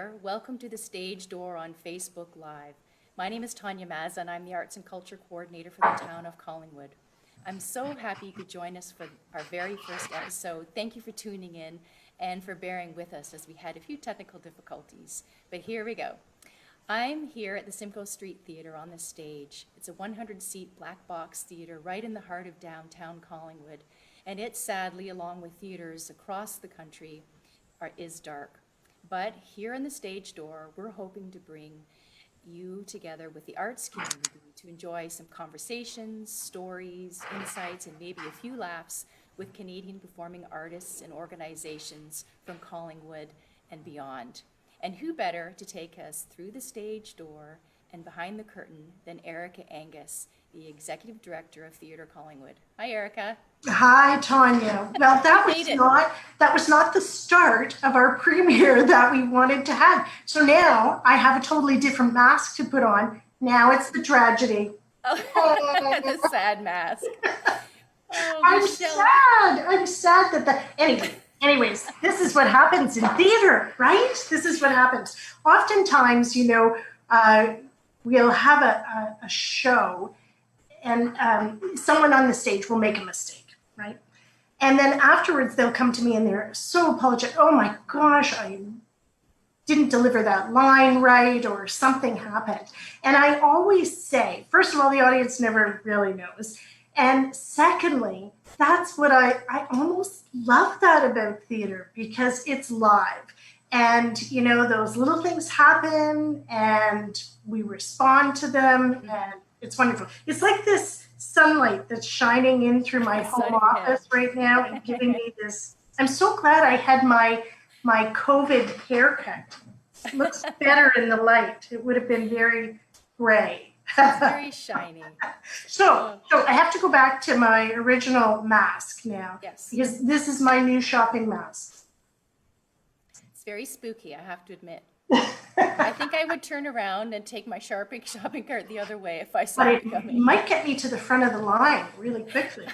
there. Welcome to the Stage Door on Facebook Live. My name is Tanya Mazza, and I'm the Arts and Culture Coordinator for the town of Collingwood. I'm so happy you could join us for our very first episode. Thank you for tuning in and for bearing with us as we had a few technical difficulties. But here we go. I'm here at the Simcoe Street Theatre on the stage. It's a 100-seat black box theatre right in the heart of downtown Collingwood. And it sadly, along with theatres across the country, is dark. But here in the Stage Door, we're hoping to bring you together with the arts community to enjoy some conversations, stories, insights, and maybe a few laughs with Canadian performing artists and organizations from Collingwood and beyond. And who better to take us through the Stage Door and behind the curtain than Erica Angus, the Executive Director of Theatre Collingwood. Hi, Erica. Hi, Tanya. Well, that was not the start of our premiere that we wanted to have. So now I have a totally different mask to put on. Now it's the tragedy. Oh, the sad mask. Oh, I'm sad. I'm sad that Anyways, this is what happens in theater, right? This is what happens. Oftentimes, we'll have a show and someone on the stage will make a mistake, right? And then afterwards, they'll come to me and they're so apologetic. Oh my gosh, I didn't deliver that line right, or something happened. And I always say, first of all, the audience never really knows. And secondly, that's what I almost love that about theater, because it's live. And, those little things happen and we respond to them, and it's wonderful. It's like this sunlight that's shining in through my home office right now and giving me this. I'm so glad I had my COVID haircut. It looks better in the light. It would have been very gray. It's very shiny. So I have to go back to my original mask now. Yes. Because this is my new shopping mask. It's very spooky, I have to admit. I think I would turn around and take my shopping cart the other way if I saw it coming. It might get me to the front of the line really quickly.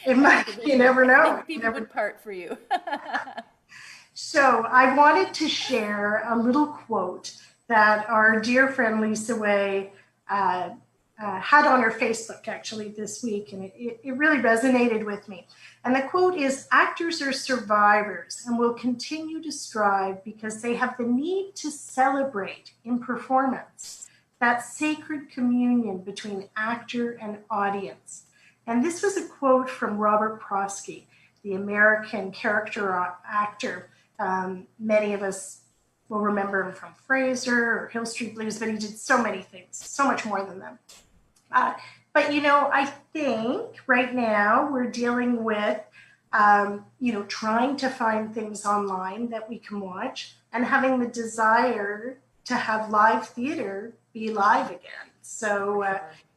It might. You never know. I think people would part for you. So I wanted to share a little quote that our dear friend Lisa Way had on her Facebook actually this week, and it really resonated with me. And the quote is, "Actors are survivors and will continue to strive because they have the need to celebrate in performance that sacred communion between actor and audience." And this was a quote from Robert Prosky, the American character actor. Many of us will remember him from Fraser or Hill Street Blues, but he did so many things, so much more than them. But, I think right now we're dealing with, trying to find things online that we can watch and having the desire to have live theater be live again. So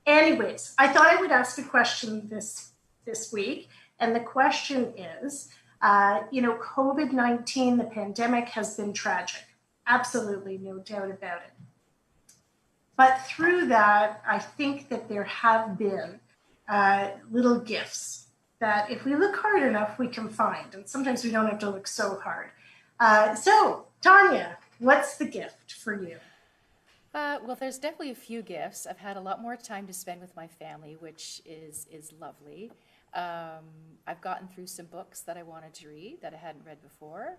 anyways, I thought I would ask a question this week. And the question is, COVID-19, the pandemic, has been tragic. Absolutely, no doubt about it. But through that, I think that there have been little gifts that if we look hard enough, we can find. And sometimes we don't have to look so hard. So, Tanya, what's the gift for you? Well, there's definitely a few gifts. I've had a lot more time to spend with my family, which is lovely. I've gotten through some books that I wanted to read that I hadn't read before.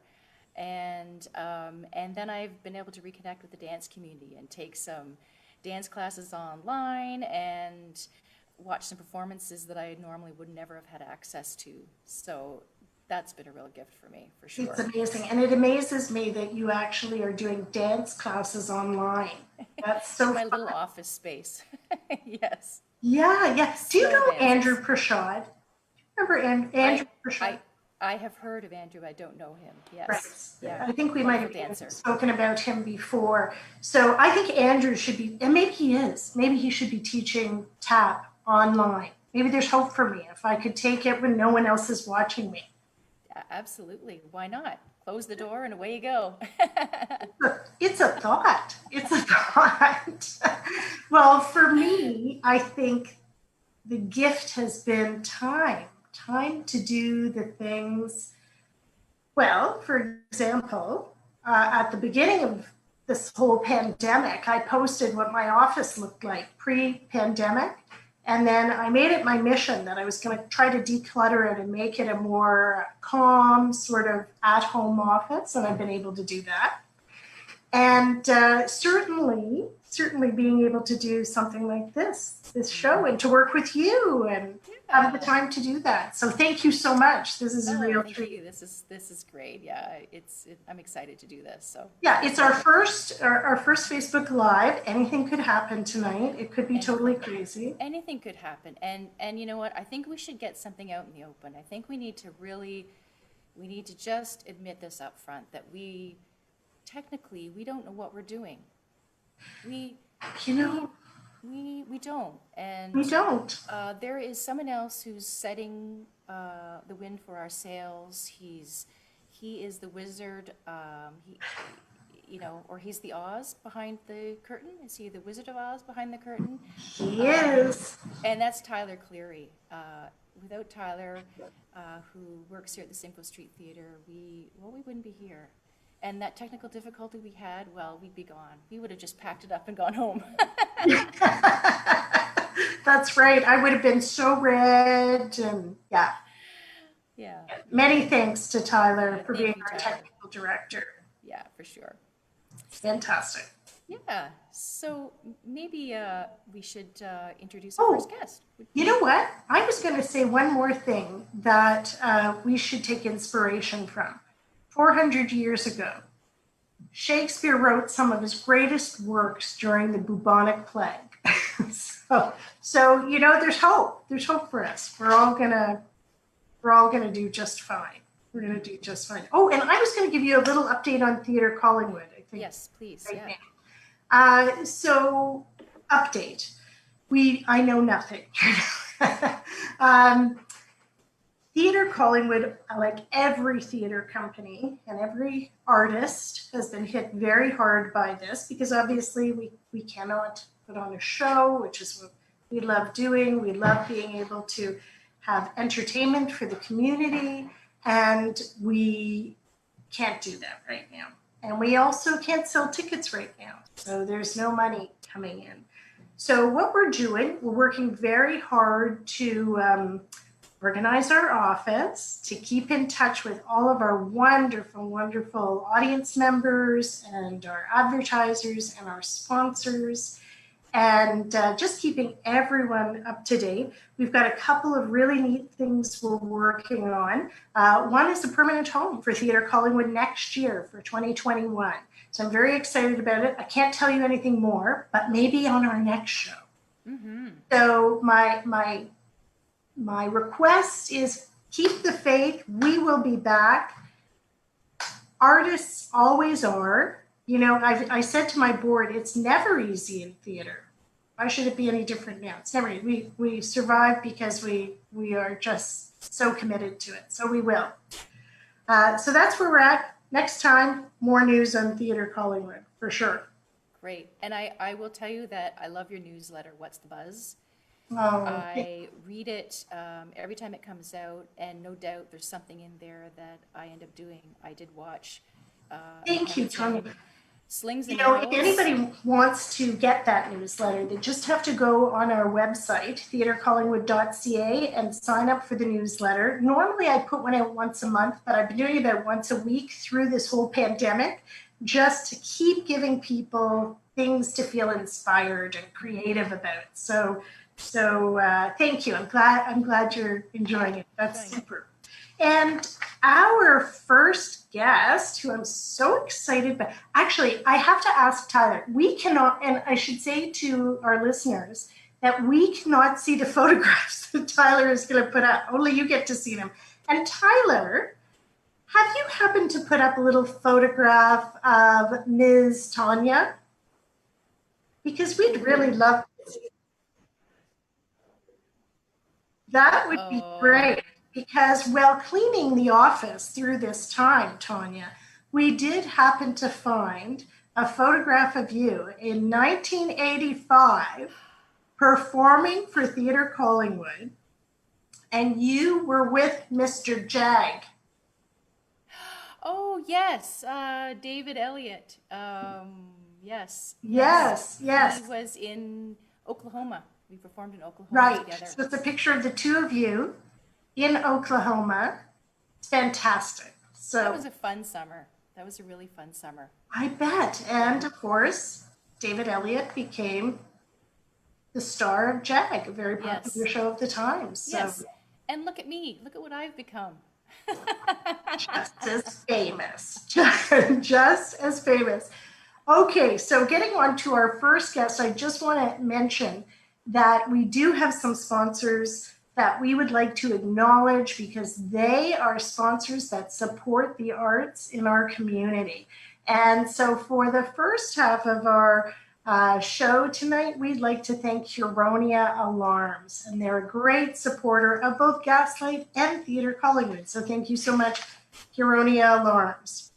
And then I've been able to reconnect with the dance community and take some dance classes online and watch some performances that I normally would never have had access to. So that's been a real gift for me, for sure. It's amazing. And it amazes me that you actually are doing dance classes online. That's so my fun. little office space. Yes. Yeah, yes. Do you know Andrew Prashad? Remember Andrew Prashad? I have heard of Andrew. I don't know him. Yes. Right. Yeah. I think we might have spoken about him before. So I think Andrew should be, and maybe he is, maybe he should be teaching tap online. Maybe there's hope for me if I could take it when no one else is watching me. Yeah, absolutely. Why not? Close the door and away you go. It's a thought. It's a thought. Well, for me, I think the gift has been time to do the things. Well, for example, at the beginning of this whole pandemic, I posted what my office looked like pre-pandemic. And then I made it my mission that I was going to try to declutter it and make it a more calm, sort of at-home office. And I've been able to do that. And certainly being able to do something like this show, and to work with you and have the time to do that. So thank you so much. This is a real treat. This is great. Yeah, I'm excited to do this. So yeah, it's our first Facebook Live. Anything could happen tonight. It could be totally crazy. Anything could happen. And you know what? I think we should get something out in the open. I think we need to just admit this up front, that technically we don't know what we're doing. We don't. And we don't. There is someone else who's setting the wind for our sails. He is the wizard. Or he's the Oz behind the curtain. Is he the Wizard of Oz behind the curtain? He is. And that's Tyler Cleary. Without Tyler, who works here at the Simcoe Street Theatre, we wouldn't be here. And that technical difficulty we had, we'd be gone. We would have just packed it up and gone home. That's right. I would have been so red, and yeah. Yeah. Many thanks to Tyler for being our technical director. Yeah, for sure. Fantastic. Yeah. So maybe we should introduce our first guest. You know what? I was going to say one more thing that we should take inspiration from. 400 years ago, Shakespeare wrote some of his greatest works during the bubonic plague. so there's hope. There's hope for us. We're all gonna do just fine. We're gonna do just fine. Oh, and I was gonna give you a little update on Theatre Collingwood, I think. Yes, please. Right now. So update. I know nothing. Theatre Collingwood, like every theatre company and every artist, has been hit very hard by this, because obviously we cannot put on a show, which is what we love doing. We love being able to have entertainment for the community, and we can't do that right now. And we also can't sell tickets right now, so there's no money coming in. So what we're doing, we're working very hard to organize our office, to keep in touch with all of our wonderful audience members and our advertisers and our sponsors, and just keeping everyone up to date. We've got a couple of really neat things we're working on. One is a permanent home for Theatre Collingwood next year for 2021. So I'm very excited about it. I can't tell you anything more, but maybe on our next show. Mm-hmm. So my request is keep the faith. We will be back. Artists always are. I said to my board, it's never easy in theater. Why should it be any different now? It's never easy. We survive because we are just so committed to it. So we will. So that's where we're at. Next time, more news on Theatre Collingwood, for sure. Great. And I will tell you that I love your newsletter, What's the Buzz? I read it every time it comes out, and no doubt there's something in there that I end up doing. I did watch. Thank you, Tanya. Slings and if anybody wants to get that newsletter, they just have to go on our website, theatrecollingwood.ca, and sign up for the newsletter. Normally I put one out once a month, but I've been doing it about once a week through this whole pandemic, just to keep giving people things to feel inspired and creative about. So thank you. I'm glad you're enjoying it. That's super. And our first guest, who I'm so excited about, actually, I have to ask Tyler, we cannot, and I should say to our listeners, that we cannot see the photographs that Tyler is going to put up. Only you get to see them. And Tyler, have you happened to put up a little photograph of Ms. Tanya? Because we'd really love to see. That would be great, because while cleaning the office through this time, Tanya, we did happen to find a photograph of you in 1985 performing for Theatre Collingwood, and you were with Mr. Jag. Oh, yes, David Elliott. Yes. Yes, yes. He was in Oklahoma. We performed in Oklahoma Right. together. So it's a picture of the two of you in Oklahoma. It's fantastic. That So was a fun summer. That was a really fun summer. I bet. And of course, David Elliott became the star of Jag, a very popular Yes. show of the time. So Yes. And look at me. Look at what I've become. just as famous. Just as famous. Okay, so getting on to our first guest, I just want to mention that we do have some sponsors that we would like to acknowledge because they are sponsors that support the arts in our community. And so for the first half of our show tonight, we'd like to thank Huronia Alarms, and they're a great supporter of both Gaslight and Theatre Collingwood. So thank you so much, Huronia Alarms.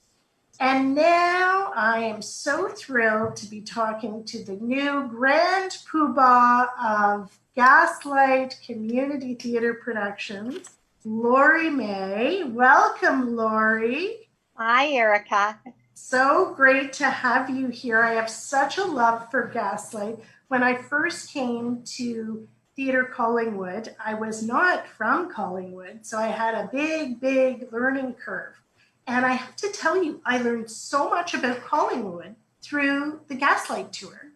And now I am so thrilled to be talking to the new Grand Poobah of Gaslight Community Theatre Productions, Laurie May. Welcome, Laurie. Hi, Erica. So great to have you here. I have such a love for Gaslight. When I first came to Theatre Collingwood, I was not from Collingwood, so I had a big learning curve. And I have to tell you, I learned so much about Collingwood through the Gaslight tour.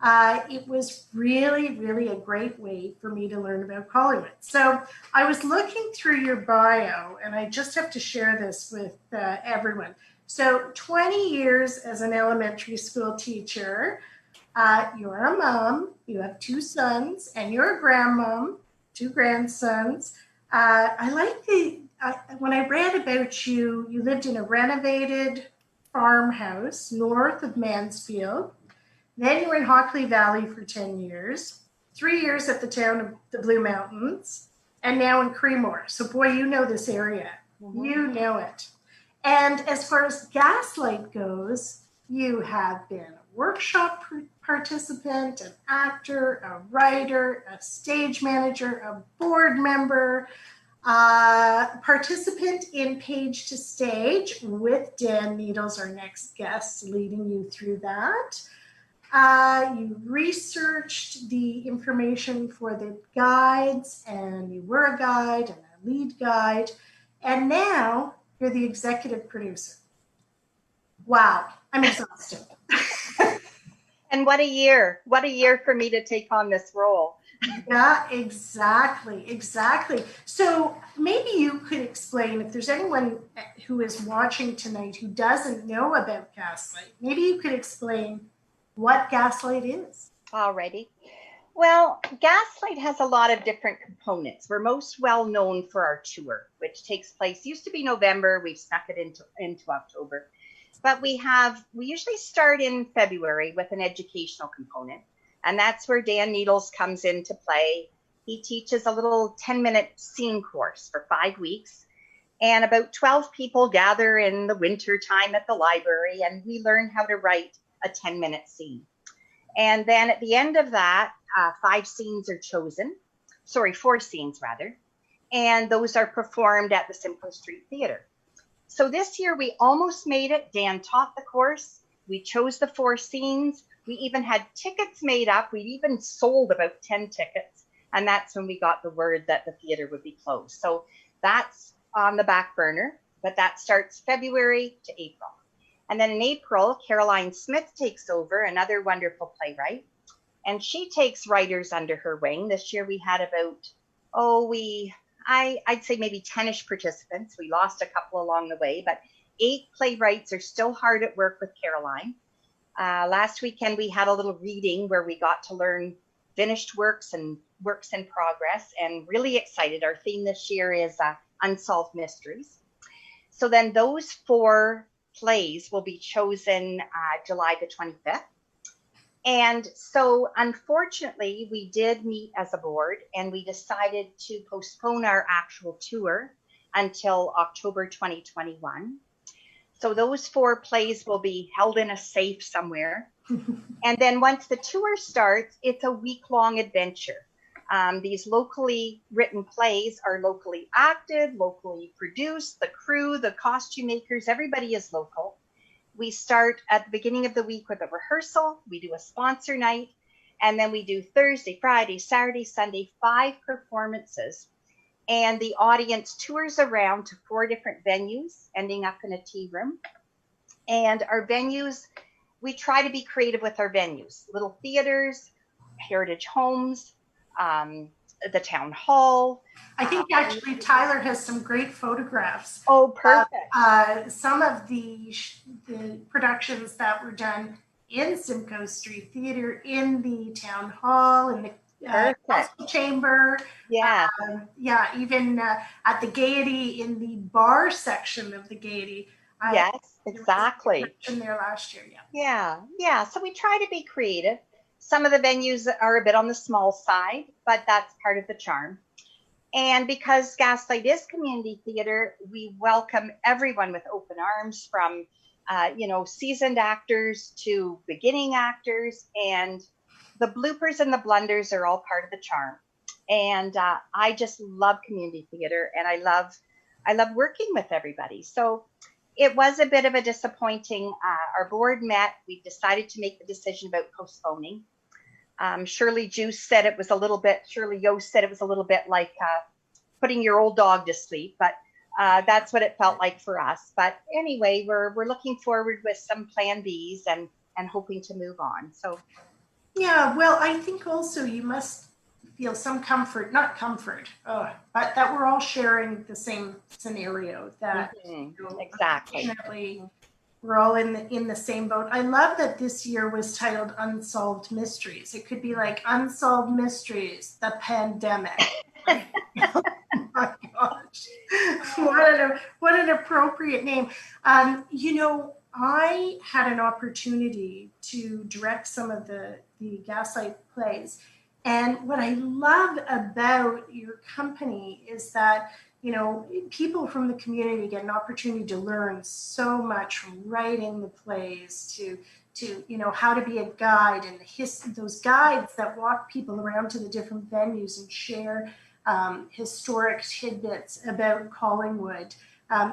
It was really a great way for me to learn about Collingwood. So I was looking through your bio, and I just have to share this with everyone. So 20 years as an elementary school teacher, you're a mom, you have 2 sons, and you're a grandmom, 2 grandsons. I like when I read about you, you lived in a renovated farmhouse north of Mansfield. Then you were in Hockley Valley for 10 years, 3 years at the town of the Blue Mountains, and now in Creemore. So boy, you know this area. Mm-hmm. You know it. And as far as Gaslight goes, you have been a workshop participant, an actor, a writer, a stage manager, a board member, participant in Page to Stage with Dan Needles, our next guest, leading you through that. You researched the information for the guides, and you were a guide and a lead guide, and now you're the executive producer. Wow, I'm exhausted. And what a year for me to take on this role. Yeah, exactly. So maybe you could explain, if there's anyone who is watching tonight who doesn't know about Gaslight, maybe you could explain what Gaslight is. Alrighty. Well, Gaslight has a lot of different components. We're most well known for our tour, which takes place, used to be November, we've snuck it into October. But we usually start in February with an educational component. And that's where Dan Needles comes into play. He teaches a little 10-minute scene course for 5 weeks. And about 12 people gather in the winter time at the library, and we learn how to write a 10-minute scene. And then at the end of that, 4 scenes rather. And those are performed at the Simcoe Street Theatre. So this year we almost made it. Dan taught the course. We chose the 4 scenes. We even had tickets made up. We even sold about 10 tickets. And that's when we got the word that the theater would be closed. So that's on the back burner, but that starts February to April. And then in April, Caroline Smith takes over, another wonderful playwright. And she takes writers under her wing. This year we had about, I'd say maybe 10-ish participants. We lost a couple along the way, but 8 playwrights are still hard at work with Caroline. Last weekend, we had a little reading where we got to learn finished works and works in progress, and really excited. Our theme this year is Unsolved Mysteries. So then those 4 plays will be chosen July the 25th. And so unfortunately, we did meet as a board, and we decided to postpone our actual tour until October 2021. So those 4 plays will be held in a safe somewhere. And then once the tour starts, it's a week-long adventure. These locally written plays are locally acted, locally produced. The crew, the costume makers, everybody is local. we start at the beginning of the week with a rehearsal. We do a sponsor night, and then we do Thursday, Friday, Saturday, Sunday, 5 performances. And the audience tours around to 4 different venues, ending up in a tea room. And our venues, we try to be creative with our venues. Little theaters, heritage homes, the town hall. I think actually Tyler has some great photographs. Oh, perfect. Some of the productions that were done in Simcoe Street Theatre, in the town hall, in the council chamber. Yeah. Even at the Gaiety, in the bar section of the Gaiety. Yes, exactly. In there last year, yeah. So we try to be creative. Some of the venues are a bit on the small side, but that's part of the charm. And because Gaslight is community theater, we welcome everyone with open arms, from seasoned actors to beginning actors, and the bloopers and the blunders are all part of the charm. And I just love community theater, and I love working with everybody. So it was a bit of a disappointing. Our board met. We decided to make the decision about postponing. Shirley Yost said it was a little bit like putting your old dog to sleep, but that's what it felt like for us. But anyway, we're looking forward with some plan Bs and hoping to move on. So yeah, well, I think also you must feel some comfort, not comfort, but that we're all sharing the same scenario. That exactly. Unfortunately, we're all in the same boat. I love that this year was titled Unsolved Mysteries. It could be like Unsolved Mysteries, the Pandemic. Oh my gosh, what an appropriate name. I had an opportunity to direct some of the Gaslight plays. And what I love about your company is that, people from the community get an opportunity to learn so much from writing the plays to how to be a guide, and those guides that walk people around to the different venues and share historic tidbits about Collingwood.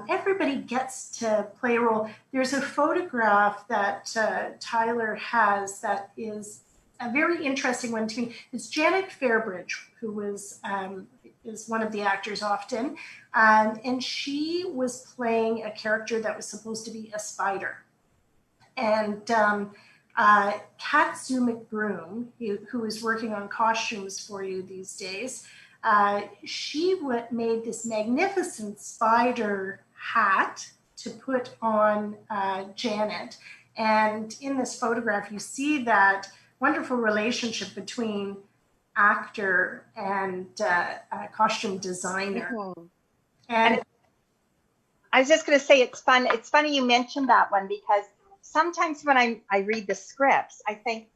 Everybody gets to play a role. There's a photograph that Tyler has that is a very interesting one to me. It's Janet Fairbridge, who is one of the actors often, and she was playing a character that was supposed to be a spider. And Kat Broom, who is working on costumes for you these days, she made this magnificent spider hat to put on Janet. And in this photograph, you see that wonderful relationship between actor and costume designer. Mm-hmm. And I was just going to say, it's fun. It's funny you mentioned that one, because sometimes when I read the scripts, I think,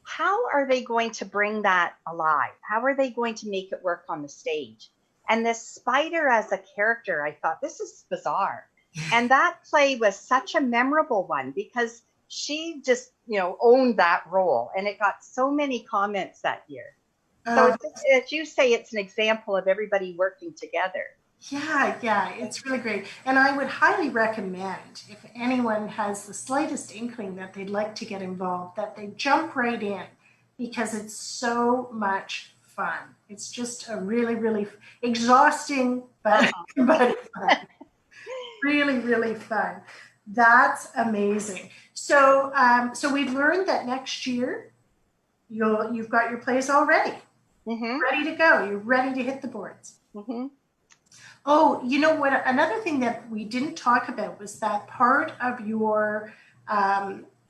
how are they going to bring that alive? How are they going to make it work on the stage? And this spider as a character, I thought, this is bizarre. And that play was such a memorable one, because she just, owned that role, and it got so many comments that year. So as you say, it's an example of everybody working together. Yeah, it's really great. And I would highly recommend, if anyone has the slightest inkling that they'd like to get involved, that they jump right in, because it's so much fun. It's just a really, really exhausting, but fun. Really, really fun. That's amazing. So we've learned that next year you've got your plays all ready. Mm-hmm. Ready to go. You're ready to hit the boards. Mm-hmm. Oh, you know what? Another thing that we didn't talk about was that part of your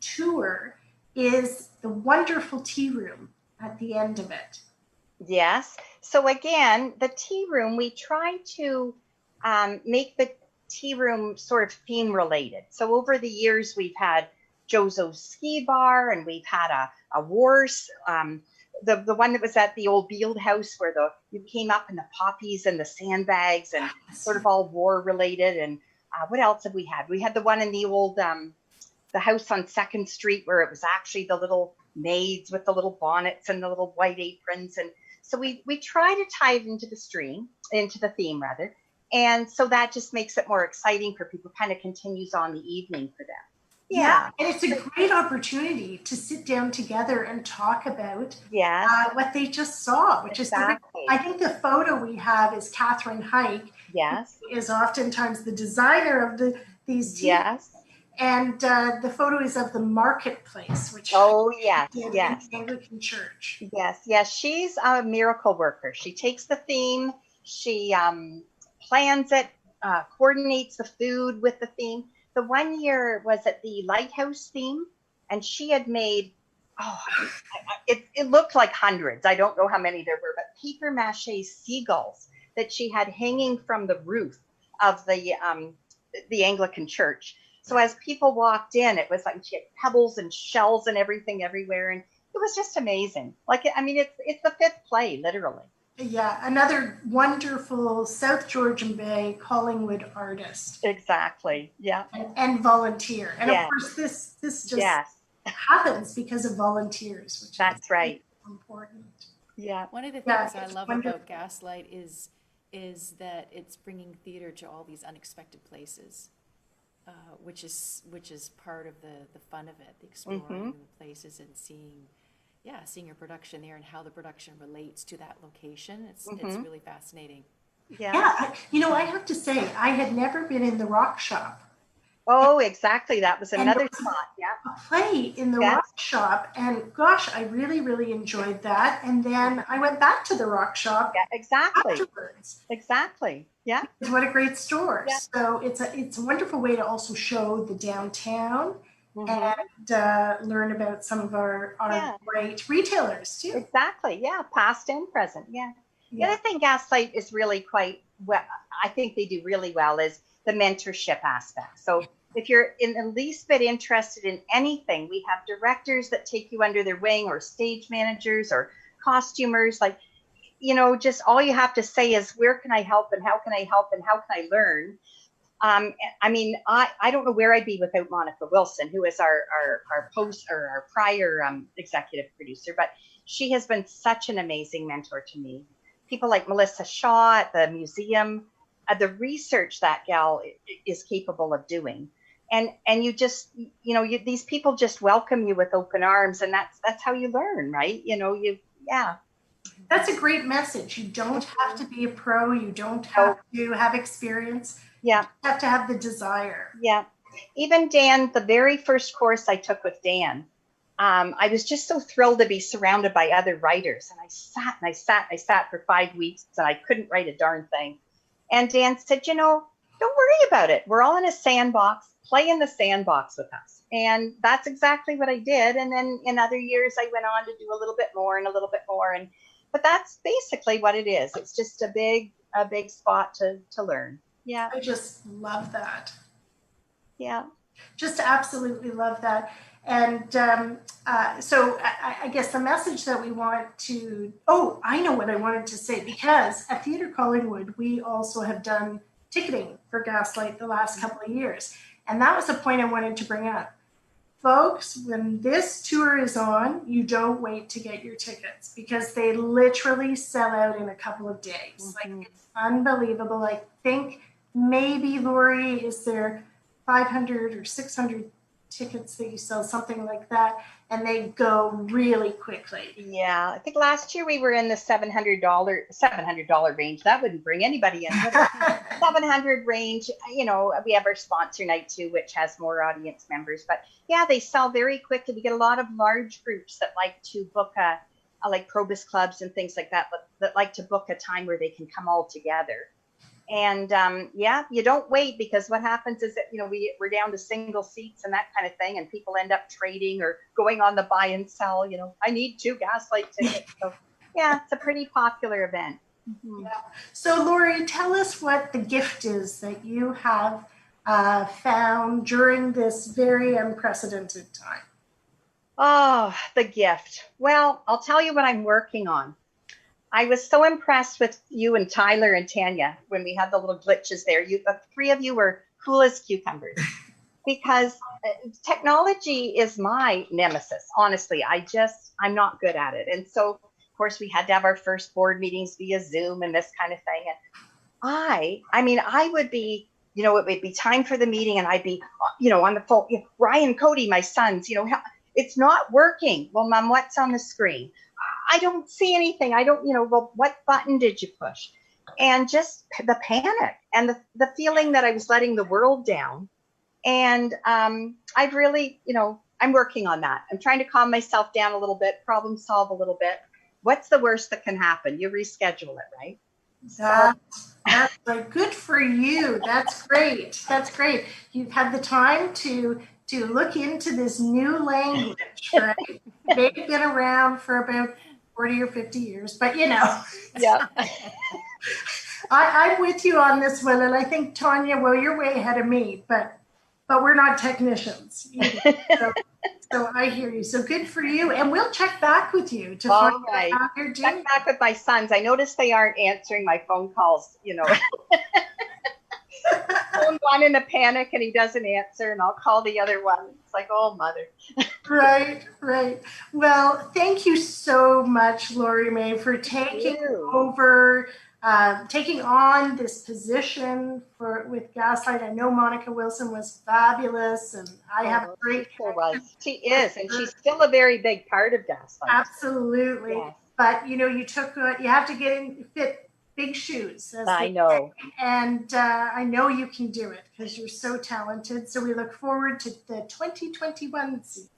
tour is the wonderful tea room at the end of it. Yes. So again, the tea room, we try to make the tea room sort of theme related. So over the years, we've had Jozo's Ski Bar, and we've had a wars. The one that was at the old Beald House, where you came up in the poppies and the sandbags, and sort of all war related. And what else have we had? We had the one in the old the house on 2nd Street, where it was actually the little maids with the little bonnets and the little white aprons. And so we try to tie it into the theme rather. And so that just makes it more exciting for people, kind of continues on the evening for them. Yeah, and it's a great opportunity to sit down together and talk about Yes, what they just saw, which is exactly. I think the photo we have is Catherine Hike, who Yes, is oftentimes the designer of these TV, yes. and the photo is of the marketplace, which Oh, yes, did in yes. the Anglican Church. Yes, yes, she's a miracle worker. She takes the theme, she plans it, coordinates the food with the theme. The one year was at the lighthouse theme, and she had made, oh, it looked like hundreds. I don't know how many there were, but paper mache seagulls that she had hanging from the roof of the Anglican church. So as people walked in, it was like she had pebbles and shells and everything everywhere, and it was just amazing. Like, I mean, it's the fifth play, literally. Yeah, another wonderful South Georgian Bay Collingwood artist Exactly. Yeah. and volunteer. And of Yeah. course, this just Yes. happens because of volunteers, which That's is right. important. Yeah. One of the Yeah, things I it's love wonderful. about Gaslight is that it's bringing theater to all these unexpected places, which is part of the fun of it, the exploring Mm-hmm. new places and seeing your production there and how the production relates to that location. It's Mm-hmm. really fascinating. Yeah. Yeah, I have to say, I had never been in the rock shop. Oh, exactly. That was And there another was spot. Yeah. a play in the Yes. rock shop, and gosh, I really, really enjoyed that. And then I went back to the rock shop Yeah. Exactly. afterwards. Exactly. Yeah. What a great store. Yeah. So it's a wonderful way to also show the downtown Mm-hmm. and learn about some of our Yeah. great retailers too. Exactly. Yeah. Past and present. Yeah. The Yeah. other thing Gaslight is really quite well, I think they do really well is the mentorship aspect. So if you're in the least bit interested in anything, we have directors that take you under their wing, or stage managers or costumers. Like, just all you have to say is, where can I help, and how can I help, and how can I learn? I mean, I don't know where I'd be without Monica Wilson, who is our prior executive producer, but she has been such an amazing mentor to me. People like Melissa Shaw at the museum, the research that gal is capable of doing. And you just, these people just welcome you with open arms, and that's how you learn, right? Yeah. That's a great message. You don't have to be a pro, you don't have So, to have experience. yeah. You have to have the desire. Yeah. Even Dan, the very first course I took with Dan, I was just so thrilled to be surrounded by other writers. And I sat for 5 weeks, and I couldn't write a darn thing. And Dan said, don't worry about it. We're all in a sandbox. Play in the sandbox with us. And that's exactly what I did. And then in other years, I went on to do a little bit more and a little bit more. But that's basically what it is. It's just a big spot to learn. Yeah. I just love that. Yeah. Just absolutely love that. And so I guess the message that we want to, oh, I know what I wanted to say, because at Theatre Collingwood, we also have done ticketing for Gaslight the last couple of years. And that was a point I wanted to bring up. Folks, when this tour is on, you don't wait to get your tickets, because they literally sell out in a couple of days. Mm-hmm. Like, it's unbelievable. I think maybe, Laurie, is there 500 or 600 tickets that you sell, something like that, and they go really quickly. Yeah, I think last year we were in the $700 range. That wouldn't bring anybody in. 700 range. We have our sponsor night too, which has more audience members. But yeah, they sell very quickly. We get a lot of large groups that like to book like Probus clubs and things like that, but that like to book a time where they can come all together. And yeah, you don't wait, because what happens is that we're down to single seats and that kind of thing, and people end up trading or going on the buy and sell. I need 2 Gaslight tickets. So yeah, it's a pretty popular event. Mm-hmm. Yeah. So, Laurie, tell us what the gift is that you have found during this very unprecedented time. Oh, the gift. Well, I'll tell you what I'm working on. I was so impressed with you and Tyler and Tanya when we had the little glitches there. The 3 of you were cool as cucumbers, because technology is my nemesis. Honestly, I'm not good at it. And so, of course, we had to have our first board meetings via Zoom and this kind of thing. And I would be you know, it would be time for the meeting and I'd be, you know, on the phone, you know, Ryan, Cody, my sons, you know, it's not working. Well, Mom, what's on the screen? I don't see anything. I don't, you know, well, what button did you push? And just the panic and the feeling that I was letting the world down. And I've really, you know, I'm working on that. I'm trying to calm myself down a little bit, problem solve a little bit. What's the worst that can happen? You reschedule it, right? That's like good for you. That's great. That's great. You've had the time to look into this new language, right? They've been around for about 40 or 50 years, but you know. Yeah. I'm with you on this one, and I think Tanya, well, you're way ahead of me, but we're not technicians either. So I hear you. So good for you, and we'll check back with you to find out how you're doing. Check back with my sons. I noticed they aren't answering my phone calls. You know, phone one in a panic, and he doesn't answer, and I'll call the other one. It's like, oh, mother. Right. Well, thank you so much, Laurie May, for taking over. Taking on this position with Gaslight. I know Monica Wilson was fabulous, and I have a great. She is, and she's still a very big part of Gaslight. Absolutely, yes. But you know, you have to fit big shoes. I know, and I know you can do it because you're so talented. So we look forward to the 2021 season.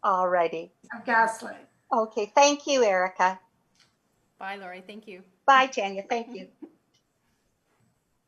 Alrighty. Of Gaslight. Okay, thank you, Erica. Bye, Laurie. Thank you. Bye, Tanya. Thank you.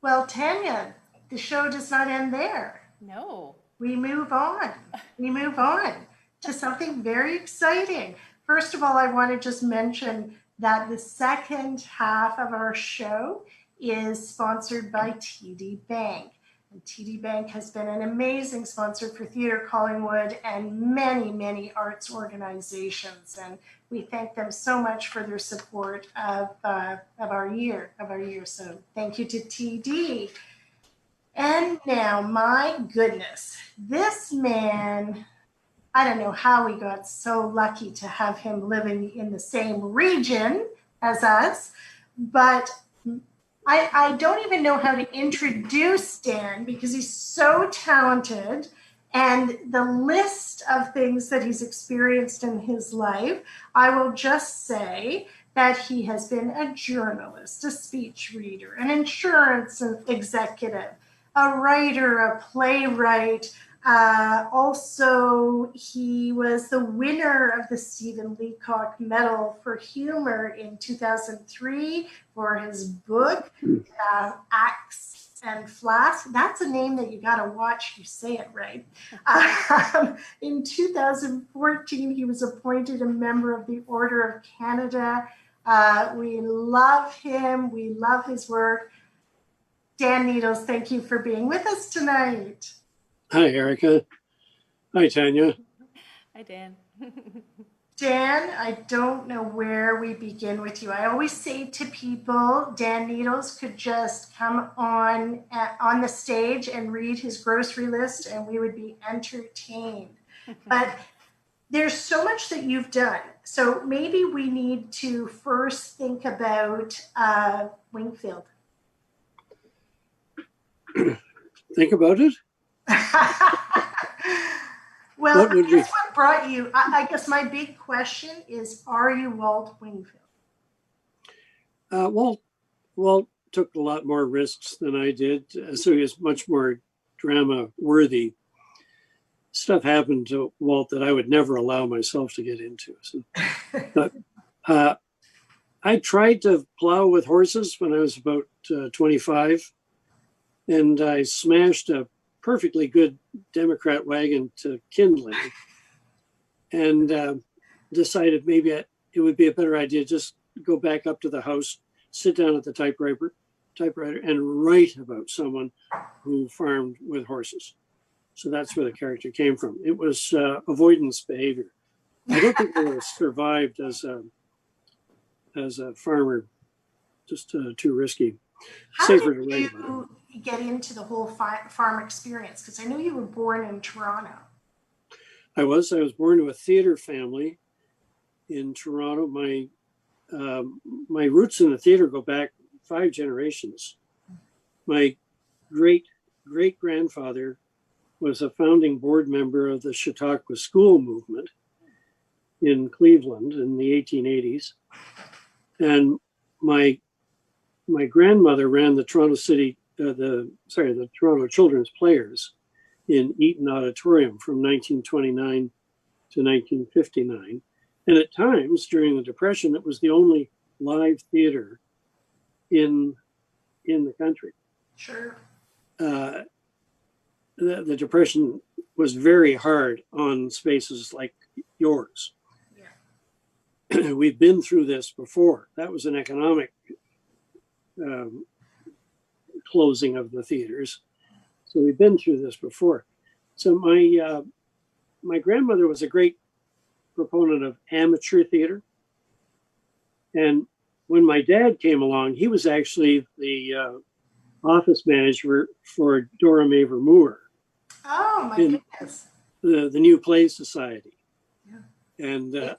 Well, Tanya, the show does not end there. No. We move on. We move on to something very exciting. First of all, I want to just mention that the second half of our show is sponsored by TD Bank. And TD Bank has been an amazing sponsor for Theatre Collingwood and many, many arts organizations. And we thank them so much for their support of our year. So thank you to TD. And now, my goodness, this man, I don't know how we got so lucky to have him living in the same region as us, but I don't even know how to introduce Dan because he's so talented, and the list of things that he's experienced in his life, I will just say that he has been a journalist, a speech reader, an insurance executive, a writer, a playwright. Also, he was the winner of the Stephen Leacock Medal for Humor in 2003 for his book, Axe and Flask. That's a name that you got to watch you say it right. In 2014, he was appointed a member of the Order of Canada. We love him. We love his work. Dan Needles, thank you for being with us tonight. Hi, Erica. Hi, Tanya. Hi, Dan. Dan, I don't know where we begin with you. I always say to people, Dan Needles could just come on the stage and read his grocery list and we would be entertained. But there's so much that you've done. So maybe we need to first think about Wingfield. Think about it? Well, that's what brought you. I guess my big question is, are you Walt Wingfield? Walt took a lot more risks than I did, so he was much more drama-worthy. Stuff happened to Walt that I would never allow myself to get into. So, but I tried to plow with horses when I was about 25, and I smashed a perfectly good Democrat wagon to kindling, and decided maybe it would be a better idea just go back up to the house, sit down at the typewriter, and write about someone who farmed with horses. So that's where the character came from. It was avoidance behavior. I don't think I would have survived as a farmer. Just too risky. Safer to write about. How did you get into the whole farm experience? Because I know you were born in Toronto. I was born to a theater family in Toronto. My roots in the theater go back 5 generations. My great great-grandfather was a founding board member of the Chautauqua School Movement in Cleveland in the 1880s. And my grandmother ran the Toronto Children's Players in Eaton Auditorium from 1929 to 1959. And at times during the Depression, it was the only live theater in the country. Sure. The Depression was very hard on spaces like yours. Yeah. We've been through this before. That was an economic closing of the theaters. So we've been through this before. So my grandmother was a great proponent of amateur theater. And when my dad came along, he was actually the office manager for Dora Maver Moore. Oh, my goodness. The New Play Society. Yeah. And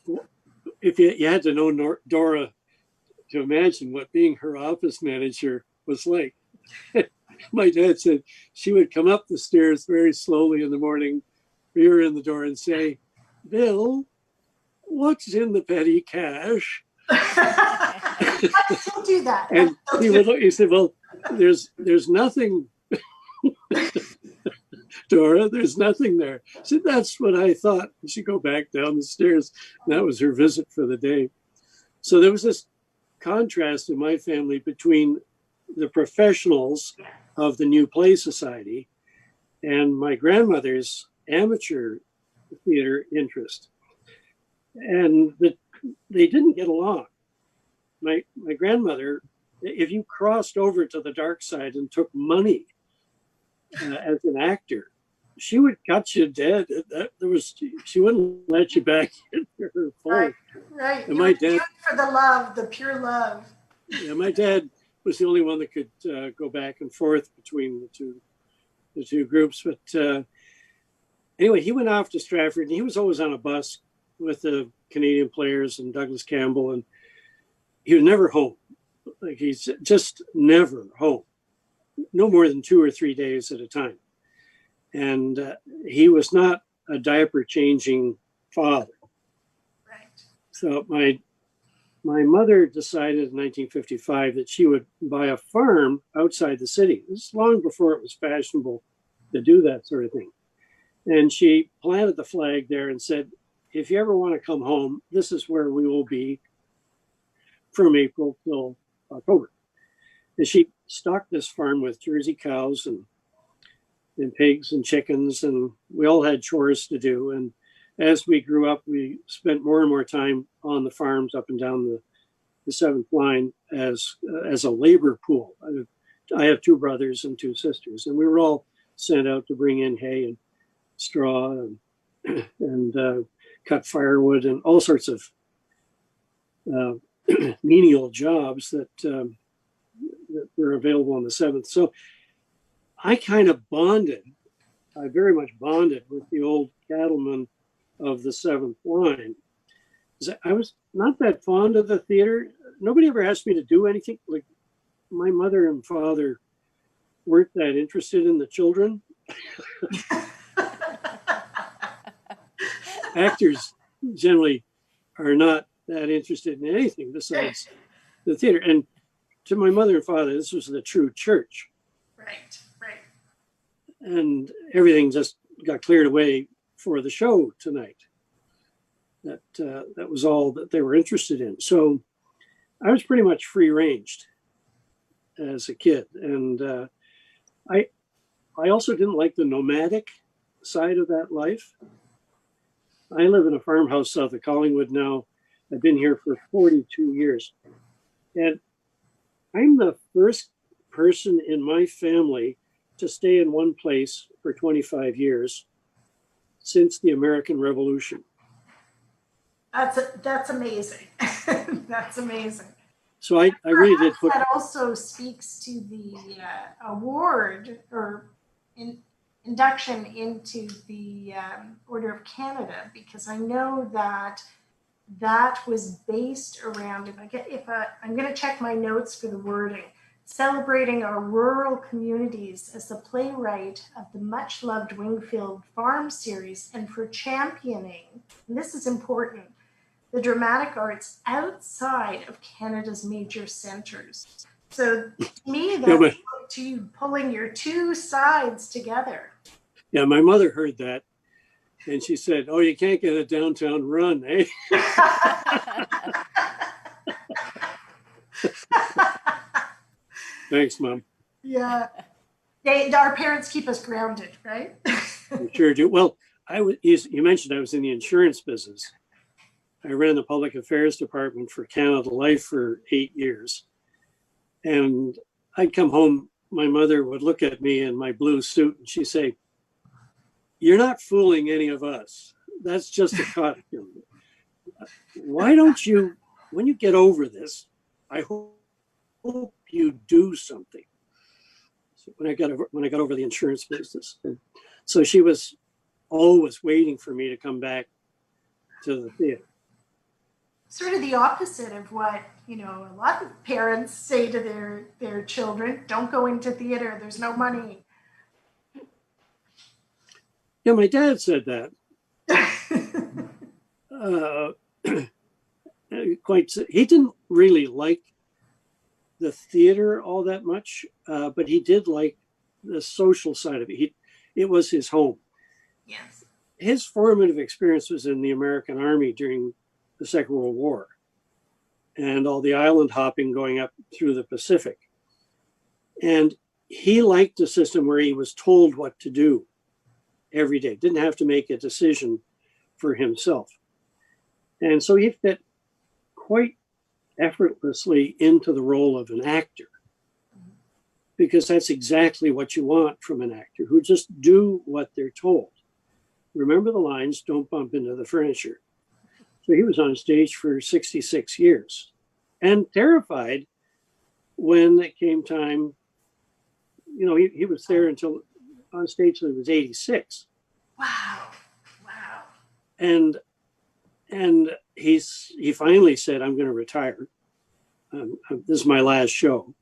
if you had to know Dora to imagine what being her office manager was like. My dad said she would come up the stairs very slowly in the morning, peer in the door and say, "Bill, what's in the petty cash?" I still do that. And he said, "Well, there's nothing, Dora, there's nothing there." I said, "That's what I thought." And she'd go back down the stairs. And that was her visit for the day. So there was this contrast in my family between the professionals of the New Play Society and my grandmother's amateur theater interest. And they didn't get along. My grandmother, if you crossed over to the dark side and took money as an actor, she would cut you dead. She wouldn't let you back into her fold. Right. And my dad, for the love, the pure love. Yeah, my dad was the only one that could go back and forth between the two groups. But anyway, he went off to Stratford, and he was always on a bus with the Canadian Players and Douglas Campbell, and he was never home. Like, he's just never home, no more than 2 or 3 days at a time. And he was not a diaper changing father. Right. So my mother decided in 1955 that she would buy a farm outside the city. This is long before it was fashionable to do that sort of thing. And she planted the flag there and said, "If you ever want to come home, this is where we will be from April till October." And she stocked this farm with Jersey cows and pigs and chickens, and we all had chores to do. And as we grew up, we spent more and more time on the farms up and down the 7th line as a labor pool. I have 2 brothers and 2 sisters, and we were all sent out to bring in hay and straw and cut firewood and all sorts of menial jobs that were available on the 7th. So I kind of I very much bonded with the old cattlemen of the 7th line. I was not that fond of the theater. Nobody ever asked me to do anything. Like, my mother and father weren't that interested in the children. Actors generally are not that interested in anything besides the theater. And to my mother and father, this was the true church. Right. And everything just got cleared away for the show tonight. That was all that they were interested in. So I was pretty much free ranged as a kid. And I also didn't like the nomadic side of that life. I live in a farmhouse south of Collingwood now. I've been here for 42 years. And I'm the first person in my family to stay in one place for 25 years since the American Revolution. That's amazing. That's amazing. So I really did put... That also speaks to the award or induction into the Order of Canada, because I know that was based around, I'm going to check my notes for the wording, celebrating our rural communities as the playwright of the much-loved Wingfield Farm series, and for championing, and this is important, the dramatic arts outside of Canada's major centres. So to me, Yeah, that's to you pulling your two sides together. yeah, my mother heard that, and she said, "Oh, you can't get a downtown run, eh?" Thanks, Mom. Yeah. Our parents keep us grounded, right? You sure do. Well, you mentioned I was in the insurance business. I ran the public affairs department for Canada Life for 8 years. And I'd come home, my mother would look at me in my blue suit and she'd say, "You're not fooling any of us. That's just a costume. Why don't you, when you get over this, I hope you do something." So when I got over the insurance business. And so she was always waiting for me to come back to the theater. Sort of the opposite of what, a lot of parents say to their children: don't go into theater, there's no money. Yeah, my dad said that. He didn't really like the theater all that much, but he did like the social side of it. It was his home. Yes. His formative experience was in the American Army during the Second World War and all the island hopping going up through the Pacific. And he liked a system where he was told what to do every day, didn't have to make a decision for himself. And so he fit quite effortlessly into the role of an actor, because that's exactly what you want from an actor, who just do what they're told. Remember the lines, don't bump into the furniture. So he was on stage for 66 years and terrified when it came time. He was there until on stage till he was 86. Wow. And he finally said, "I'm going to retire. This is my last show."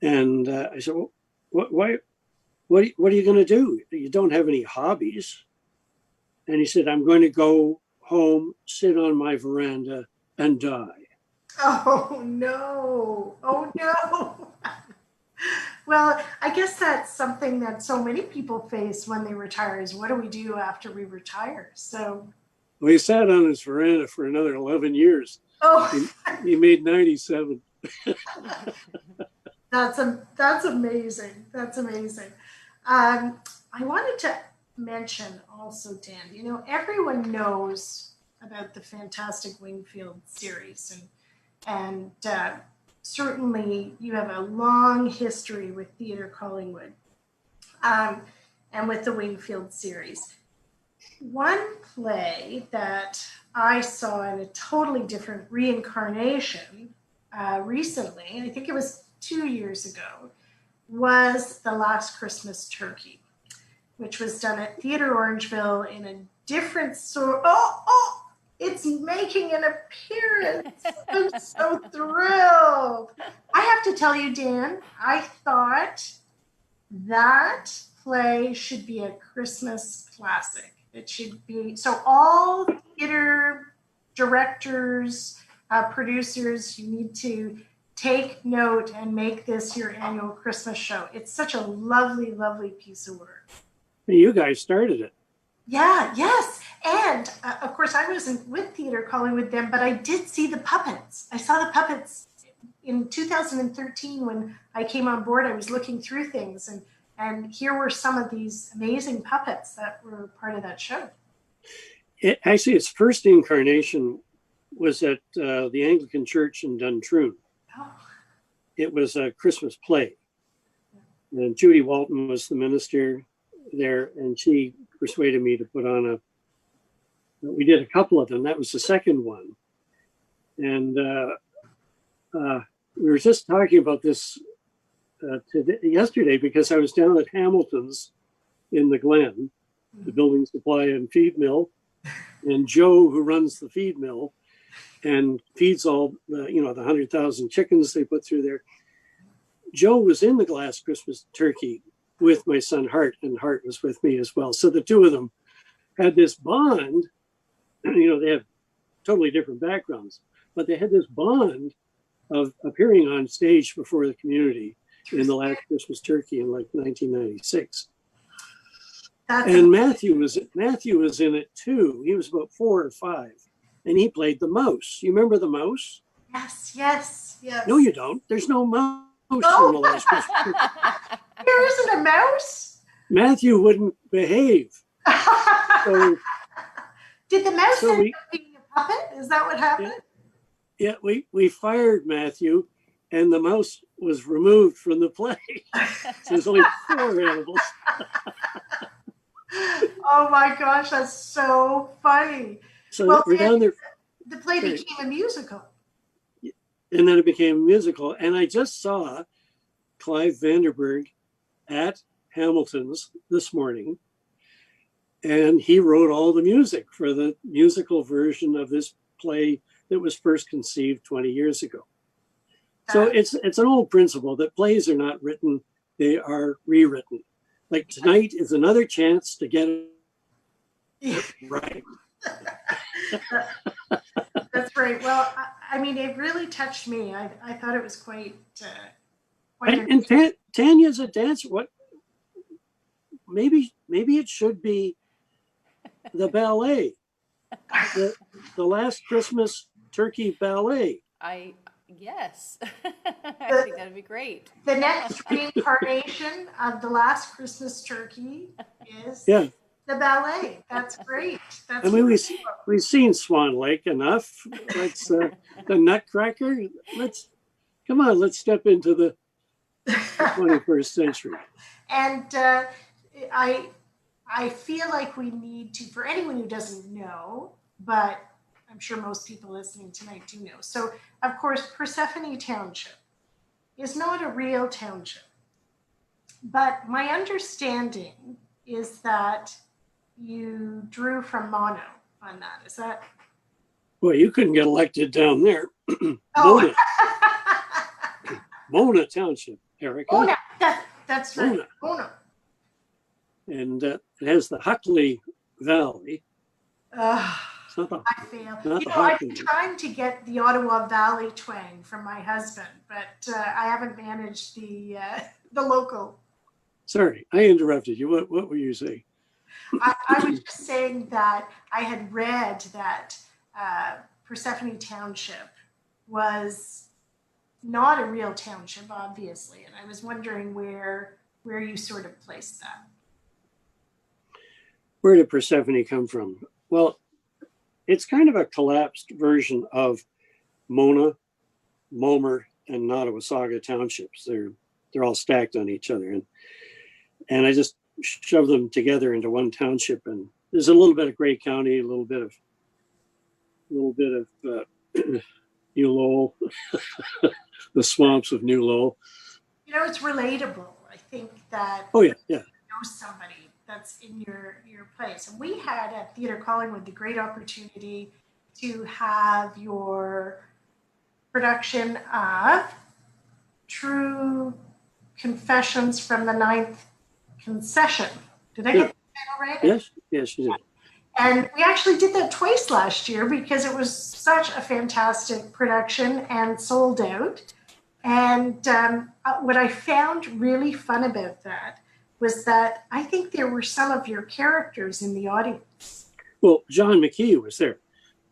And I said, "Well, what are you going to do? You don't have any hobbies." And he said, "I'm going to go home, sit on my veranda, and die." Oh no. Well, I guess that's something that so many people face when they retire, is what do we do after we retire? So. Well, he sat on his veranda for another 11 years. Oh. He made 97. That's amazing. That's amazing. I wanted to mention also, Dan, everyone knows about the fantastic Wingfield series, and certainly you have a long history with Theatre Collingwood, and with the Wingfield series. One play that I saw in a totally different reincarnation recently, I think it was 2 years ago, was The Last Christmas Turkey, which was done at Theatre Orangeville in a different sort. Oh, it's making an appearance. I'm so thrilled. I have to tell you, Dan, I thought that play should be a Christmas classic. It should be, so all theater directors, producers, you need to take note and make this your annual Christmas show. It's such a lovely, lovely piece of work. You guys started it. Yeah, yes. And of course, I wasn't with Theatre Collingwood then, but I did see the puppets. I saw the puppets in 2013 when I came on board. I was looking through things, and here were some of these amazing puppets that were part of that show. Actually, its first incarnation was at the Anglican Church in Duntroon. Oh. It was a Christmas play. And Judy Walton was the minister there, and she persuaded me to put on we did a couple of them. That was the second one. And we were just talking about this yesterday, because I was down at Hamilton's in the Glen, the building supply and feed mill, and Joe, who runs the feed mill and feeds all the 100,000 chickens they put through there, Joe was in the glass Christmas turkey with my son Hart, and Hart was with me as well. So the two of them had this bond. They have totally different backgrounds, but they had this bond of appearing on stage before the community in the last Christmas turkey in like 1996. And Matthew was in it too. He was about 4 or 5, and he played the mouse. You remember the mouse? Yes. No, you don't. There's no mouse in the last Christmas turkey. There isn't a mouse? Matthew wouldn't behave. So, did the mouse so end up being a puppet? Is that what happened? Yeah, we fired Matthew, and the mouse was removed from the play. So there's only 4 animals. Oh my gosh, that's so funny. So we're down there. The play became a musical. And then it became a musical. And I just saw Clive Vanderberg at Hamilton's this morning. And he wrote all the music for the musical version of this play that was first conceived 20 years ago. So it's an old principle that plays are not written, they are rewritten. Like tonight is another chance to get it right. That's right. Well, I mean, it really touched me. I thought it was quite and Tanya's a dancer. What? Maybe it should be the ballet, the last Christmas turkey ballet. Yes, I think that'd be great. The next reincarnation of the last Christmas turkey is the ballet. That's great. I mean, we've seen Swan Lake enough. Let's the Nutcracker. Let's step into the 21st century. And I feel like we need to, for anyone who doesn't know, but I'm sure most people listening tonight do know. So, of course, Persephone Township is not a real township. But my understanding is that you drew from Mono on that. Is that? Well, you couldn't get elected down there. Oh. Mona Township, Erica. Mona, that's right. Mona. And it has the Huckley Valley. I fail. I've been trying to get the Ottawa Valley twang from my husband, but I haven't managed the local. Sorry, I interrupted you. What were you saying? I was just saying that I had read that Persephone Township was not a real township, obviously, and I was wondering where you sort of placed that. Where did Persephone come from? Well, it's kind of a collapsed version of Mona, Mulmer, and Nottawasaga townships. They're all stacked on each other, and I just shoved them together into one township. And there's a little bit of Grey County, a little bit of New Lowell, the swamps of New Lowell. It's relatable. I think that. Oh yeah. Know somebody that's in your place. And we had at Theatre Collingwood the great opportunity to have your production of True Confessions from the Ninth Concession. Did I get the title right? Yes, you did. And we actually did that twice last year because it was such a fantastic production and sold out. And what I found really fun about that was that I think there were some of your characters in the audience. Well, John McKee was there.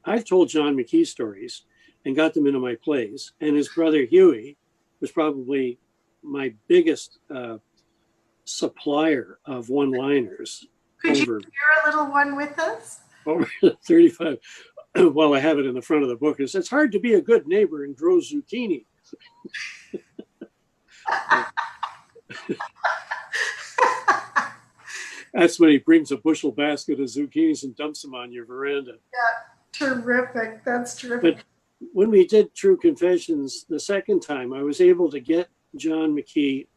I've told John McKee stories and got them into my plays. And his brother Huey was probably my biggest supplier of one-liners. Could you share a little one with us? Over 35. Well, I have it in the front of the book. It's hard to be a good neighbor and grow zucchini. That's when he brings a bushel basket of zucchinis and dumps them on your veranda. Yeah, terrific. That's terrific. But when we did True Confessions the second time, I was able to get John McKee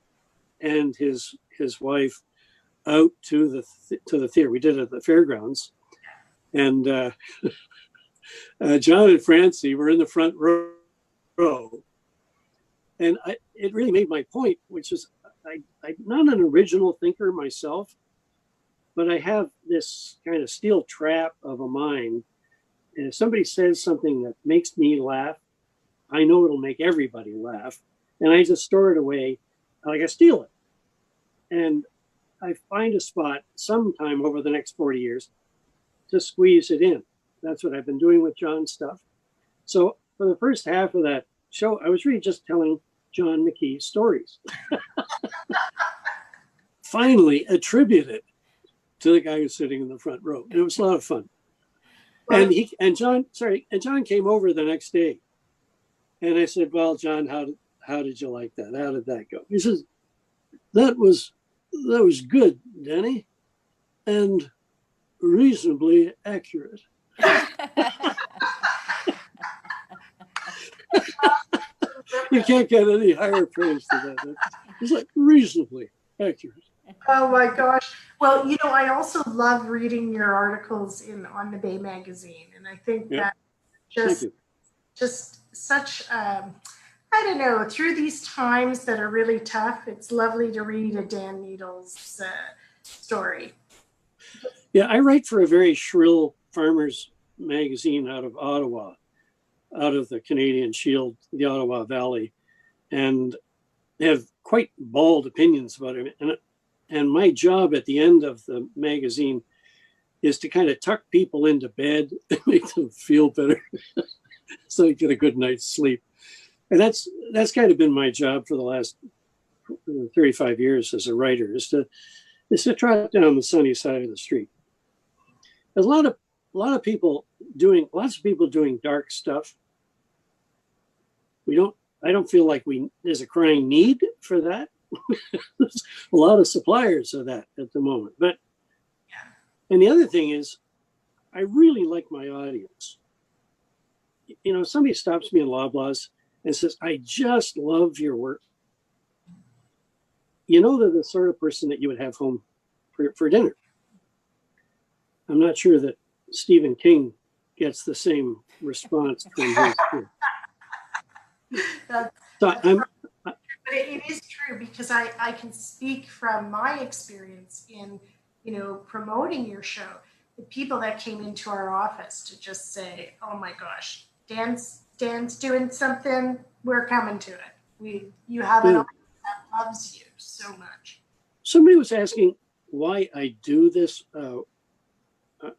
and his wife out to the theater. We did it at the fairgrounds, and John and Francie were in the front row, And it really made my point, which is I'm not an original thinker myself, but I have this kind of steel trap of a mind. And if somebody says something that makes me laugh, I know it'll make everybody laugh. And I just store it away, like I steal it. And I find a spot sometime over the next 40 years to squeeze it in. That's what I've been doing with John's stuff. So for the first half of that show, I was really just telling John McKee stories. Finally attributed to the guy who's sitting in the front row. And it was a lot of fun. And John came over the next day. And I said, well, John, how did you like that? How did that go? He says, that was good, Denny, and reasonably accurate. You can't get any higher praise than that. It's like reasonably accurate. Oh my gosh. Well, I also love reading your articles on the Bay magazine. And I think that just such, I don't know, through these times that are really tough, it's lovely to read a Dan Needles story. Yeah, I write for a very shrill farmers magazine out of Ottawa, out of the Canadian Shield, the Ottawa Valley, and have quite bald opinions about it. And my job at the end of the magazine is to kind of tuck people into bed and make them feel better so they get a good night's sleep. And that's kind of been my job for the last 35 years as a writer, is to trot down the sunny side of the street. There's lots of people doing dark stuff. I don't feel like there's a crying need for that. There's a lot of suppliers of that at the moment. But, and the other thing is, I really like my audience. Somebody stops me in Loblaws and says, I just love your work. They're the sort of person that you would have home for dinner. I'm not sure that Stephen King gets the same response from his But it is true, because I can speak from my experience in, promoting your show. The people that came into our office to just say, oh my gosh, Dan's doing something, we're coming to it. You have an audience that loves you so much. Somebody was asking why I do this.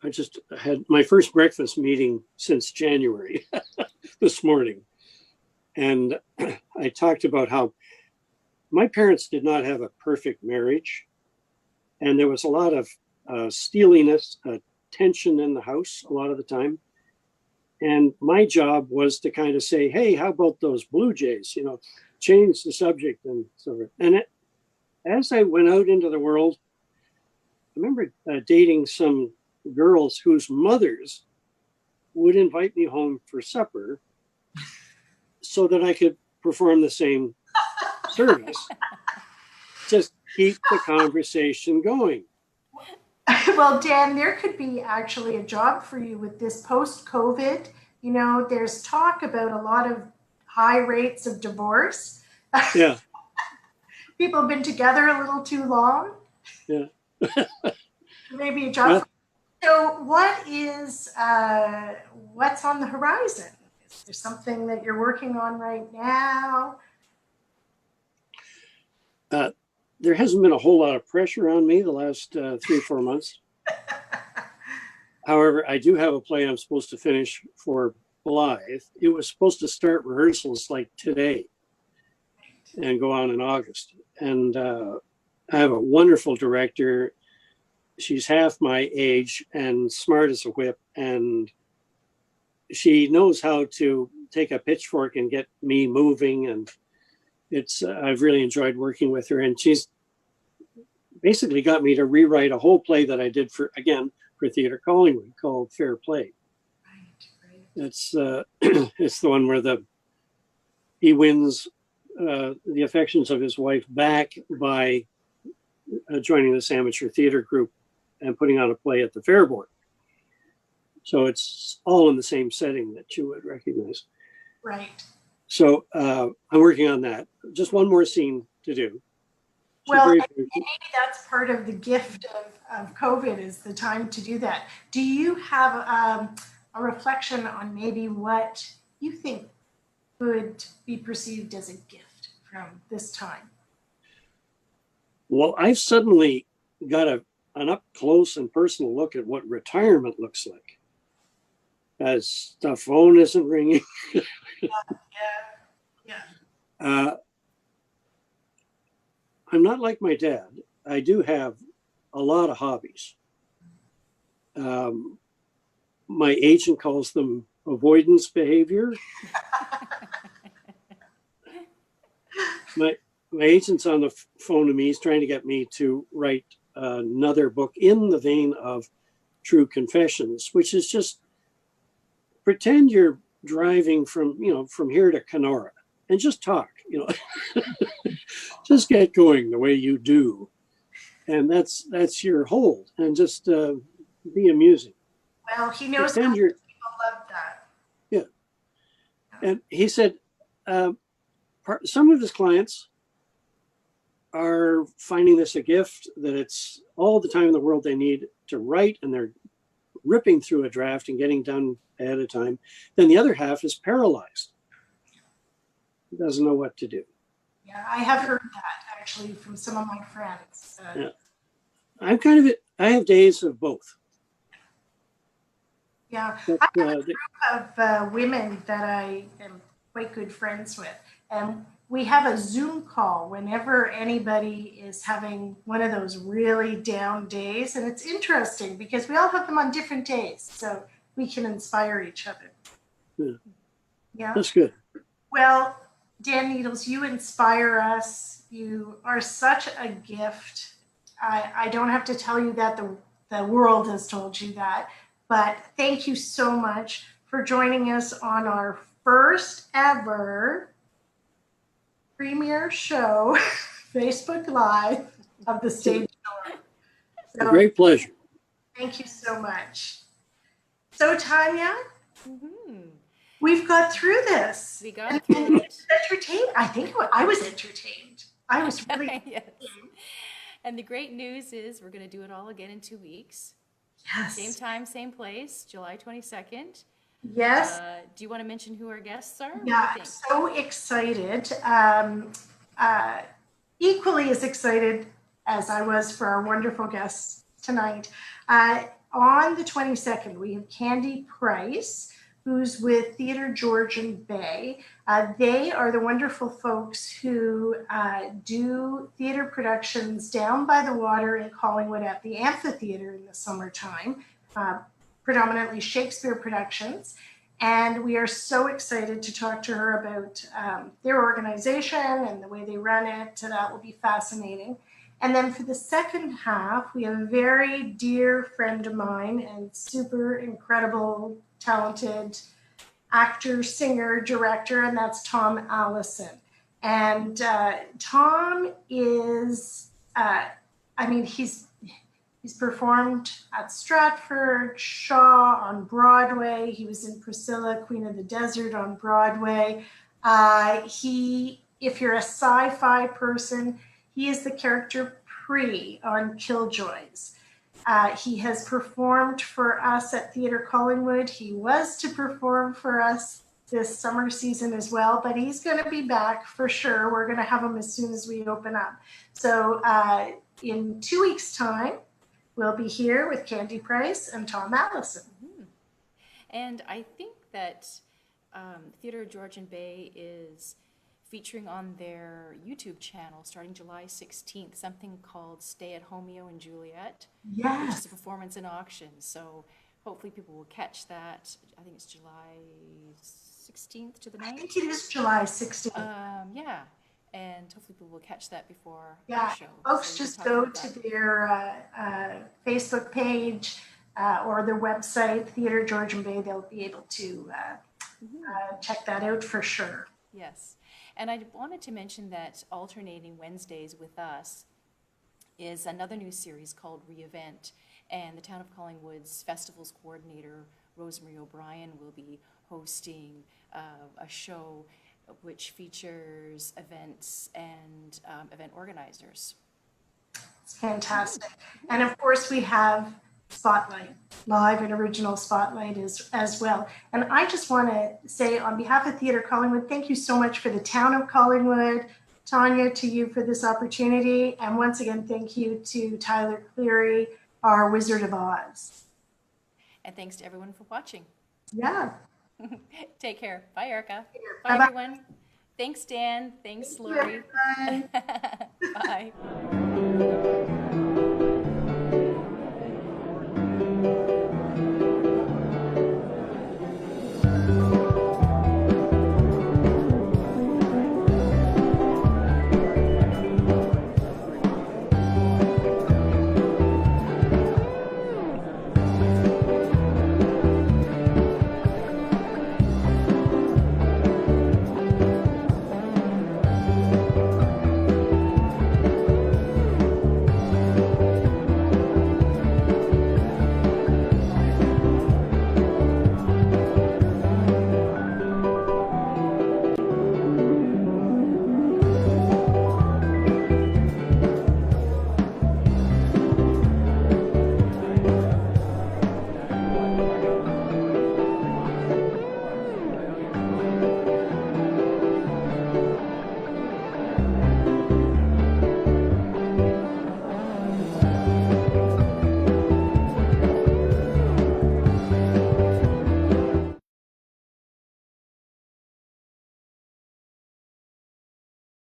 I just had my first breakfast meeting since January this morning. And I talked about how my parents did not have a perfect marriage. And there was a lot of steeliness, tension in the house a lot of the time. And my job was to kind of say, hey, how about those Blue Jays? Change the subject and so forth. And as I went out into the world, I remember dating some girls whose mothers would invite me home for supper so that I could perform the same service. Just keep the conversation going. Well, Dan, there could be actually a job for you with this post-COVID. There's talk about a lot of high rates of divorce. Yeah. People have been together a little too long. Yeah. Maybe a job. So what's on the horizon? Is there something that you're working on right now? There hasn't been a whole lot of pressure on me the last 3 or 4 months. However, I do have a play I'm supposed to finish for Blythe. It was supposed to start rehearsals like today and go on in August. And I have a wonderful director. She's half my age and smart as a whip. And she knows how to take a pitchfork and get me moving. And I've really enjoyed working with her. And she's basically got me to rewrite a whole play that I did for Theatre Collingwood called Fair Play. Right. It's it's the one where he wins the affections of his wife back by joining this amateur theater group and putting on a play at the Fair Board. So it's all in the same setting that you would recognize. Right. So I'm working on that. Just one more scene to do. She's Well, very, and maybe that's part of the gift of COVID is the time to do that. Do you have a reflection on maybe what you think could be perceived as a gift from this time? well, I've suddenly got an up close and personal look at what retirement looks like. As the phone isn't ringing. Yeah. I'm not like my dad. I do have a lot of hobbies. My agent calls them avoidance behavior. my agent's on the phone to me. He's trying to get me to write another book in the vein of True Confessions, which is just pretend you're driving from here to Kenora and just talk, just get going the way you do. And that's your hold, and just be amusing. Well, he knows how Pretend people love that. Yeah. And he said some of his clients are finding this a gift, that it's all the time in the world they need to write, and they're ripping through a draft and getting done ahead of time. Then the other half is paralyzed. He doesn't know what to do. Yeah, I have heard that actually from some of my friends. Yeah. I have days of both. Yeah, But, I have a group of women that I am quite good friends with, and we have a Zoom call whenever anybody is having one of those really down days, and it's interesting because we all have them on different days, so we can inspire each other. Yeah. That's good. Well, Dan Needles, you inspire us. You are such a gift. I don't have to tell you that the world has told you that, but thank you so much for joining us on our first ever premiere show, Facebook Live of the stage door. A great pleasure. Thank you so much. So Tanya, Mm-hmm. we've got through this. We got through it. Entertained. I think I was entertained. I was really Yes. And the great news is we're going to do it all again in 2 weeks. yes. Same time, same place, July 22nd. Yes. Do you want to mention who our guests are? What do Yeah, you think? so excited. Equally as excited as I was for our wonderful guests tonight. On the 22nd, we have Candy Price, who's with Theatre Georgian Bay. They are the wonderful folks who do theater productions down by the water in Collingwood at the amphitheater in the summertime, predominantly Shakespeare productions. And we are so excited to talk to her about their organization and the way they run it. So that will be fascinating. And then for the second half, we have a very dear friend of mine and super incredible, talented actor, singer, director, and that's Tom Allison. And Tom is, he's performed at Stratford, Shaw on Broadway. He was in Priscilla, Queen of the Desert on Broadway. If you're a sci-fi person, he is the character Pre on Killjoys. He has performed for us at Theatre Collingwood. He was to perform for us this summer season as well, but he's going to be back for sure. We're going to have him as soon as we open up. So in 2 weeks' time, we'll be here with Candy Price and Tom Allison. Mm-hmm. And I think that Theatre Georgian Bay is featuring on their YouTube channel starting July 16th, something called Stay at Homeo and Juliet, which Yes. is a performance in auction. So hopefully people will catch that. I think it's July 16th to the 9th. I think it is July 16th. Yeah, and hopefully people will catch that before Yeah, our show. folks So we just can talk go about to that. their Facebook page or their website, Theatre Georgian Bay. They'll be able to check that out for sure. Yes. And I wanted to mention that alternating Wednesdays with us is another new series called Re-Event. And the Town of Collingwood's Festivals Coordinator, Rosemary O'Brien, will be hosting a show which features events and event organizers. It's fantastic. And of course, we have Spotlight, live and original Spotlight as well. And I just want to say, on behalf of Theatre Collingwood, thank you so much for the town of Collingwood. Tanya, to you for this opportunity. And once again, thank you to Tyler Cleary, our Wizard of Oz. And thanks to everyone for watching. Yeah. Take care. Bye, Erica. Bye, Bye-bye. everyone. Thanks, Dan. Thanks, Thank you, Laurie. everyone. Bye.